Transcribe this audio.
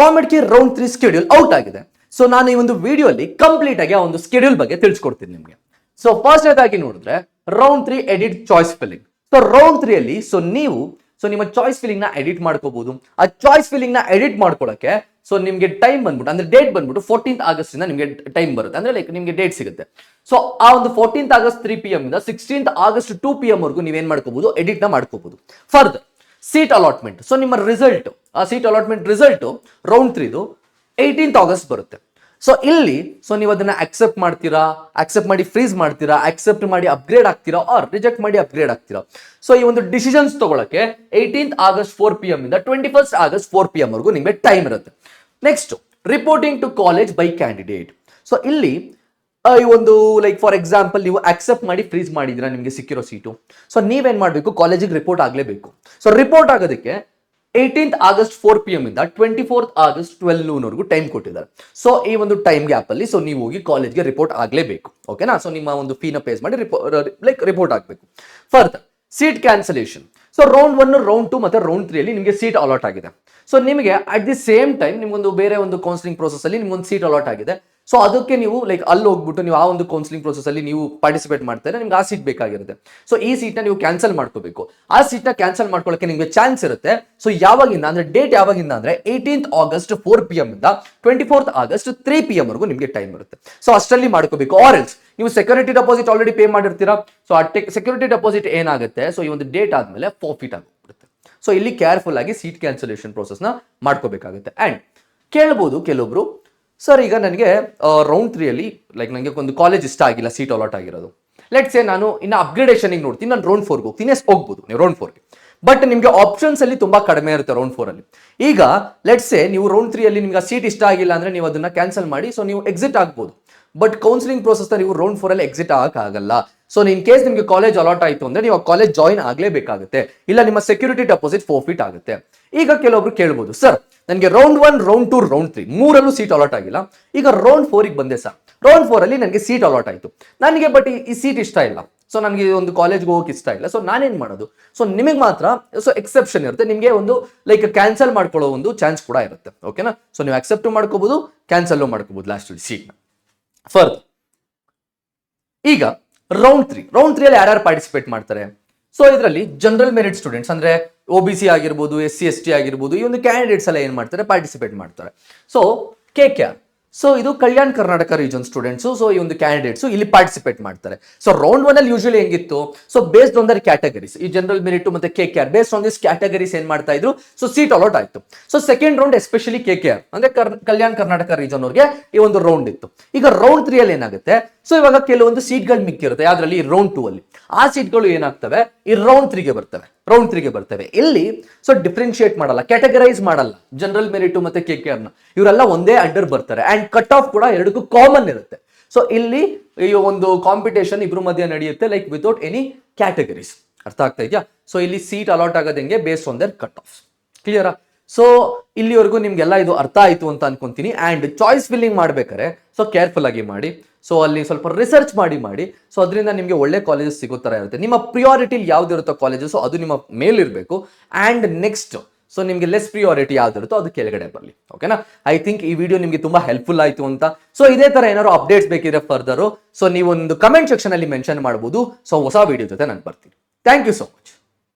ಕಾಮೆಡ್ಗೆ round 3 schedule out ಆಗಿದೆ. So ನಾನು ಈ ಒಂದು ವಿಡಿಯೋ ಅಲ್ಲಿ ಕಂಪ್ಲೀಟ್ ಆಗಿ ಆ ಒಂದು ಸ್ಕೆಡ್ಯೂಲ್ ಬಗ್ಗೆ ತಿಳಿಸ್ಕೊಡ್ತೀನಿ ನಿಮಗೆ. ಸೊ ಫಸ್ಟ್ ಆಗಿ ನೋಡಿದ್ರೆ round 3 edit choice filling. So round 3 ಅಲ್ಲಿ ನೀವು ನಿಮ್ಮ ಚಾಯ್ಸ್ ಫಿಲ್ಲಿಂಗ್ ನ ಎಡಿಟ್ ಮಾಡ್ಕೋಬಹುದು. ಆ ಚಾಯ್ಸ್ ಫಿಲ್ಲಿಂಗ್ ನ ಎಡಿಟ್ ಮಾಡ್ಕೊಳ್ಳೋಕೆ ಸೊ ನಿಮಗೆ ಟೈಮ್ ಬಂದ್ಬಿಟ್ಟು ಅಂದ್ರೆ ಡೇಟ್ ಬಂದ್ಬಿಟ್ಟು 14th ಆಗಸ್ಟ್ ಇಂದ ನಿಮಗೆ ಟೈಮ್ ಬರುತ್ತೆ. ಅಂದ್ರೆ ಲೈಕ್ ನಿಮಗೆ ಡೇಟ್ ಸಿಗುತ್ತೆ. ಸೊ ಆ ಒಂದು 14th ಆಗಸ್ಟ್ 3 PM ಇಂದ 16th ಆಗಸ್ಟ್ 2 PM ವರೆಗೂ ನೀವೇನ್ ಮಾಡ್ಕೋಬಹುದು, ಎಡಿಟ್ ನ ಮಾಡ್ಕೋಬಹುದು. Further seat allotment. ಸೊ ನಿಮ್ಮ ರಿಸಲ್ಟ್, ಆ seat allotment result round 3 18th August ಬರುತ್ತೆ. ಸೊ ಇಲ್ಲಿ ನೀವು ಅದನ್ನ ಅಕ್ಸೆಪ್ಟ್ ಮಾಡ್ತೀರಾ, ಅಕ್ಸೆಪ್ಟ್ ಮಾಡಿ ಫ್ರೀಸ್ ಮಾಡ್ತೀರಾ, ಅಕ್ಸೆಪ್ಟ್ ಮಾಡಿ ಅಪ್ಗ್ರೇಡ್ ಆಗ್ತೀರಾ, ಆರ್ ರಿಜೆಕ್ಟ್ ಮಾಡಿ ಅಪ್ಗ್ರೇಡ್ ಆಗ್ತೀರಾ. ಸೊ ಈ ಒಂದು ಡಿಸಿಷನ್ಸ್ ತಗೊಳಕ್ಕೆ 18th ಆಗಸ್ಟ್ 4 PM ಇಂದ 21st ಆಗಸ್ಟ್ 4 PM ವರೆಗೂ ನಿಮಗೆ ಟೈಮ್ ಇರುತ್ತೆ. Next reporting to college by candidate. So ಇಲ್ಲಿ ಈ ಒಂದು ಲೈಕ್ ಫಾರ್ ಎಕ್ಸಾಂಪಲ್ ನೀವು ಅಕ್ಸೆಪ್ಟ್ ಮಾಡಿ ಫ್ರೀಸ್ ಮಾಡಿದಿರಾ ನಿಮಗೆ ಸಿಕ್ಕಿರೋ ಸೀಟು. ಸೊ ನೀವೇನ್ ಮಾಡಬೇಕು, ಕಾಲೇಜಿಗೆ ರಿಪೋರ್ಟ್ ಆಗಲೇಬೇಕು. ಸೊ ರಿಪೋರ್ಟ್ ಆಗೋದಕ್ಕೆ 18th ಆಗಸ್ಟ್ 4 PM ಇಂದ 24th ಆಗಸ್ಟ್ 12 noon ವರೆಗೂ ಟೈಮ್ ಕೊಟ್ಟಿದ್ದಾರೆ. ಸೊ ಈ ಒಂದು ಟೈಮ್ ಗ್ಯಾಪ್ ಅಲ್ಲಿ ನೀವು ಹೋಗಿ ಕಾಲೇಜ್ಗೆ ರಿಪೋರ್ಟ್ ಆಗಲೇಬೇಕು. ಓಕೆನಾ. ಸೊ ನಿಮ್ಮ ಒಂದು ಫೀನ ಪೇಸ್ ಮಾಡಿ ರಿಪೋರ್ಟ್ ಆಗಬೇಕು. Further seat cancellation. So round 1, round 2 ಮತ್ತೆ ರೌಂಡ್ 3 ಅಲ್ಲಿ ನಿಮಗೆ ಸೀಟ್ ಅಲಾಟ್ ಆಗಿದೆ. ಸೊ ನಿಮಗೆ ಅಟ್ ದಿ ಸೇಮ್ ಟೈಮ್ ನಿಮ್ಗೊಂದು ಬೇರೆ ಒಂದು ಕೌನ್ಸಿಲಿಂಗ್ ಪ್ರೋಸೆಸ್ ಅಲ್ಲಿ ನಿಮ್ಗೊಂದು ಸೀಟ್ ಅಲಾಟ್ ಆಗಿದೆ. ಸೊ ಅದಕ್ಕೆ ನೀವು ಅಲ್ಲಿ ಹೋಗ್ಬಿಟ್ಟು ನೀವು ಆ ಒಂದು ಕೌನ್ಸಿಲಿಂಗ್ ಪ್ರೋಸೆಸ್ ಅಲ್ಲಿ ನೀವು ಪಾರ್ಟಿಸಿಪೇಟ್ ಮಾಡ್ತಾರೆ, ನಿಮ್ಗೆ ಆ ಸೀಟ್ ಬೇಕಾಗಿರುತ್ತೆ. ಸೊ ಈ ಸೀಟ್ ನ ನೀವು ಕ್ಯಾನ್ಸಲ್ ಮಾಡ್ಕೋಬೇಕು. ಆ ಸೀಟ್ ನ ಕ್ಯಾನ್ಸಲ್ ಮಾಡ್ಕೊಳ್ಳೋಕೆ ನಿಮಗೆ ಚಾನ್ಸ್ ಇರುತ್ತೆ. ಸೊ ಯಾವಾಗಿಂದ ಅಂದ್ರೆ ಡೇಟ್ ಯಾವಾಗಿಂದ ಅಂದ್ರೆ 18th ಆಗಸ್ಟ್ 4 PM ಇಂದ 24th ಆಗಸ್ಟ್ 3 PM ವರೆಗೂ ನಿಮಗೆ ಟೈಮ್ ಇರುತ್ತೆ. ಸೊ ಅಷ್ಟರಲ್ಲಿ ಮಾಡ್ಕೋಬೇಕು. ಆರ್ ಎಲ್ಸ್ ನೀವು ಸೆಕ್ಯೂರಿಟಿ ಡೆಪಾಸಿಟ್ ಆಲ್ರೆಡಿ ಪೇ ಮಾಡಿರ್ತೀರಾ. ಸೊ ಆ ಸೆಕ್ಯೂರಿಟಿ ಡೆಪಾಸಿಟ್ ಏನಾಗುತ್ತೆ, ಸೊ ಈ ಒಂದು ಡೇಟ್ ಆದ್ಮೇಲೆ ಫಾರ್ಫಿಟ್ ಆಗಿಬಿಡುತ್ತೆ. ಸೊ ಇಲ್ಲಿ ಕೇರ್ಫುಲ್ ಆಗಿ ಸೀಟ್ ಕ್ಯಾನ್ಸಲೇಷನ್ ಪ್ರೋಸೆಸ್ ನ ಮಾಡ್ಕೋಬೇಕಾಗುತ್ತೆ. ಅಂಡ್ ಕೇಳಬಹುದು ಕೆಲವೊಬ್ರು, ಸರ್ ಈಗ ನನಗೆ ರೌಂಡ್ 3 ಅಲ್ಲಿ ಲೈಕ್ ನನಗೆ ಒಂದು ಕಾಲೇಜ್ ಇಷ್ಟ ಆಗಿಲ್ಲ, ಸೀಟ್ ಅಲಾಟ್ ಆಗಿರೋದು. ಲೆಟ್ಸ್ ಸೇ ನಾನು ಇನ್ನು ಅಪ್ಗ್ರೇಡೇಷನ್ ನೋಡ್ತೀನಿ, ನಾನು ರೌಂಡ್ 4 ಹೋಗ್ತೀನಿ. ಹೋಗ್ಬೋದು ನೀವು ರೌಂಡ್ 4ಗೆ, ಬಟ್ ನಿಮಗೆ ಆಪ್ಷನ್ಸ್ ಅಲ್ಲಿ ತುಂಬಾ ಕಡಿಮೆ ಇರುತ್ತೆ ರೌಂಡ್ 4 ಅಲ್ಲಿ. ಈಗ ಲೆಟ್ಸ್ ಸೇ ನೀವು ರೌಂಡ್ 3 ಅಲ್ಲಿ ನಿಮ್ಗೆ ಸೀಟ್ ಇಷ್ಟ ಆಗಿಲ್ಲ ಅಂದ್ರೆ ನೀವು ಅದನ್ನ ಕ್ಯಾನ್ಸಲ್ ಮಾಡಿ ಸೊ ನೀವು ಎಕ್ಸಿಟ್ ಆಗ್ಬೋದು. ಬಟ್ ಕೌನ್ಸಿಲಿಂಗ್ ಪ್ರೋಸೆಸ್ ನೀವು ರೌಂಡ್ 4 ಅಲ್ಲಿ ಎಕ್ಸಿಟ್ ಆಗಕ್ಕಾಗಲ್ಲ. ಸೊ ಇನ್ ಕೇಸ್ ನಿಮಗೆ ಕಾಲೇಜ್ ಅಲಾಟ್ ಆಯ್ತು ಅಂದ್ರೆ ನೀವು ಕಾಲೇಜ್ ಜಾಯಿನ್ ಆಗ್ಲೇಬೇಕಾಗುತ್ತೆ, ಇಲ್ಲ ನಿಮ್ಮ ಸೆಕ್ಯೂರಿಟಿ ಡೆಪಾಸಿಟ್ ಫೋರ್ಫಿಟ್ ಆಗುತ್ತೆ. ಈಗ ಕೆಲವೊಬ್ರು ಕೇಳ್ಬೋದು, ಸರ್ ನನಗೆ ರೌಂಡ್ 1, ರೌಂಡ್ 2, ರೌಂಡ್ 3 ಮೂರಲ್ಲೂ ಸೀಟ್ ಅಲಾಟ್ ಆಗಿಲ್ಲ. ಈಗ ರೌಂಡ್ 4ಗೆ ಬಂದೆ ಸರ್. ರೌಂಡ್ 4 ಅಲ್ಲಿ ನನಗೆ ಸೀಟ್ ಅಲಾಟ್ ಆಯ್ತು, ನನಗೆ ಬಟ್ ಈ ಸೀಟ್ ಇಷ್ಟ ಇಲ್ಲ. ಸೊ ನನಗೆ ಒಂದು ಕಾಲೇಜ್ಗೆ ಹೋಗಕ್ಕೆ ಇಷ್ಟ ಇಲ್ಲ. ಸೊ ನಾನೇನ್ ಮಾಡೋದು? ಸೊ ನಿಮಗೆ ಮಾತ್ರ ಸೊ ಎಕ್ಸೆಪ್ಷನ್ ಇರುತ್ತೆ, ನಿಮಗೆ ಒಂದು ಲೈಕ್ ಕ್ಯಾನ್ಸಲ್ ಮಾಡ್ಕೊಳ್ಳೋ ಒಂದು ಚಾನ್ಸ್ ಕೂಡ ಇರುತ್ತೆ. ಓಕೆನಾ. ಸೊ ನೀವು ಅಕ್ಸೆಪ್ಟ್ ಮಾಡ್ಕೋಬಹುದು, ಕ್ಯಾನ್ಸಲ್ ಮಾಡ್ಕೋಬಹುದು ಲಾಸ್ಟ್ ಸೀಟ್ನ. ಫರ್ದರ್ ಈಗ ರೌಂಡ್ 3 ಅಲ್ಲಿ ಯಾರ್ಯಾರು ಪಾರ್ಟಿಸಿಪೇಟ್ ಮಾಡ್ತಾರೆ? ಸೊ ಇದರಲ್ಲಿ ಜನರಲ್ ಮೆರಿಟ್ ಸ್ಟೂಡೆಂಟ್ಸ್ ಅಂದ್ರೆ OBC ಆಗಿರ್ಬೋದು, SC ST ಆಗಿರ್ಬೋದು, ಈ ಒಂದು ಕ್ಯಾಂಡಿಡೇಟ್ಸ್ ಎಲ್ಲ ಏನ್ ಮಾಡ್ತಾರೆ, ಪಾರ್ಟಿಸಿಪೇಟ್ ಮಾಡ್ತಾರೆ. ಸೊ KKR, ಸೊ ಇದು Kalyan Karnataka region students. So ಈ ಒಂದು ಕ್ಯಾಂಡಿಡೇಟ್ಸ್ ಇಲ್ಲಿ ಪಾರ್ಟಿಸಿಪೇಟ್ ಮಾಡ್ತಾರೆ. ಸೊ ರೌಂಡ್ 1 ಅಲ್ಲಿ ಯೂಶಲಿ ಹೆಂಗಿತ್ತು, so based on there categories, ಈ ಜನರಲ್ ಮೆರಿಟ್ ಮತ್ತೆ KKR based on this categories ಏನ್ ಮಾಡ್ತಾ ಇದ್ರು, ಸೊ ಸೀಟ್ ಅಲಾಟ್ ಆಯ್ತು. So second round especially KKR ಅಂದ್ರೆ ಕಲ್ಯಾಣ್ ಕರ್ನಾಟಕ ರೀಜನ್ ಅವ್ರಿಗೆ ಈ ಒಂದು ರೌಂಡ್ ಇತ್ತು. ಈಗ ರೌಂಡ್ 3 ಅಲ್ಲಿ ಏನಾಗುತ್ತೆ, ಸೊ ಇವಾಗ ಕೆಲವೊಂದು ಸೀಟ್ಗಳು ಮಿಕ್ಕಿರುತ್ತೆ ಯಾವ್ದ್ರಲ್ಲಿ, ರೌಂಡ್ 2 ಅಲ್ಲಿ. ಆ ಸೀಟ್ಗಳು ಏನಾಗ್ತವೆ, ಈ ರೌಂಡ್ 3ಗೆ ಬರ್ತವೆ. ಇಲ್ಲಿ ಸೊ ಡಿಫ್ರೆನ್ಶಿಯೇಟ್ ಮಾಡಲ್ಲ, ಕ್ಯಾಟಗರೈಸ್ ಮಾಡಲ್ಲ ಜನರಲ್ ಮೆರಿಟ್ ಮತ್ತೆ KKR ನ, ಇವರೆಲ್ಲ ಒಂದೇ ಅಂಡರ್ ಬರ್ತಾರೆ. ಅಂಡ್ ಕಟ್ ಆಫ್ ಕೂಡ ಎರಡಕ್ಕೂ ಕಾಮನ್ ಇರುತ್ತೆ. ಸೊ ಇಲ್ಲಿ ಈ ಒಂದು ಕಾಂಪಿಟೇಷನ್ ಇಬ್ರು ಮಧ್ಯೆ ನಡೆಯುತ್ತೆ, ಲೈಕ್ ವಿತೌಟ್ ಎನಿ ಕ್ಯಾಟಗರೀಸ್. ಅರ್ಥ ಆಗ್ತಾ ಇದೆಯಾ? ಸೊ ಇಲ್ಲಿ ಸೀಟ್ ಅಲಾಟ್ ಆಗೋದು ಹೆಂಗೆ, based on their cut off. ಕ್ಲಿಯರಾ? ಸೊ ಇಲ್ಲಿವರೆಗೂ ನಿಮ್ಗೆಲ್ಲ ಇದು ಅರ್ಥ ಆಯ್ತು ಅಂತ ಅನ್ಕೊಂತೀನಿ. ಅಂಡ್ ಚಾಯ್ಸ್ ಫಿಲ್ಲಿಂಗ್ ಮಾಡ್ಬೇಕಾರೆ ಸೊ ಕೇರ್ಫುಲ್ ಆಗಿ ಮಾಡಿ. ಸೊ ಅಲ್ಲಿ ಸ್ವಲ್ಪ ರಿಸರ್ಚ್ ಮಾಡಿ ಸೊ ಅದರಿಂದ ನಿಮಗೆ ಒಳ್ಳೆ ಕಾಲೇಜಸ್ ಸಿಗೋ ತರ ಇರುತ್ತೆ. ನಿಮ್ಮ ಪ್ರಿಯಾರಿಟಿ ಯಾವ್ದಿರುತ್ತೋ ಕಾಲೇಜಸ್ ಅದು ನಿಮ್ಮ ಮೇಲಿರಬೇಕು. ಅಂಡ್ ನೆಕ್ಸ್ಟ್ ಸೊ ನಿಮಗೆ ಲೆಸ್ ಪ್ರಿಯಾರಿಟಿ ಯಾವ್ದಿರುತ್ತೋ ಅದು ಕೆಳಗಡೆ ಬರಲಿ. ಓಕೆನಾ. ಐ ಥಿಂಕ್ ಈ ವಿಡಿಯೋ ನಿಮಗೆ ತುಂಬಾ ಹೆಲ್ಪ್ಫುಲ್ ಆಯ್ತು ಅಂತ. ಸೊ ಇದೇ ತರ ಏನಾದ್ರು ಅಪ್ಡೇಟ್ಸ್ ಬೇಕಿದ್ರೆ ಫರ್ದರ್ ಸೊ ನೀವು ಒಂದು ಕಮೆಂಟ್ ಸೆಕ್ಷನ್ ಅಲ್ಲಿ ಮೆನ್ಷನ್ ಮಾಡಬಹುದು. ಸೊ ಹೊಸ ವಿಡಿಯೋ ಜೊತೆ ನಾನು ಬರ್ತೀನಿ. Thank you so much.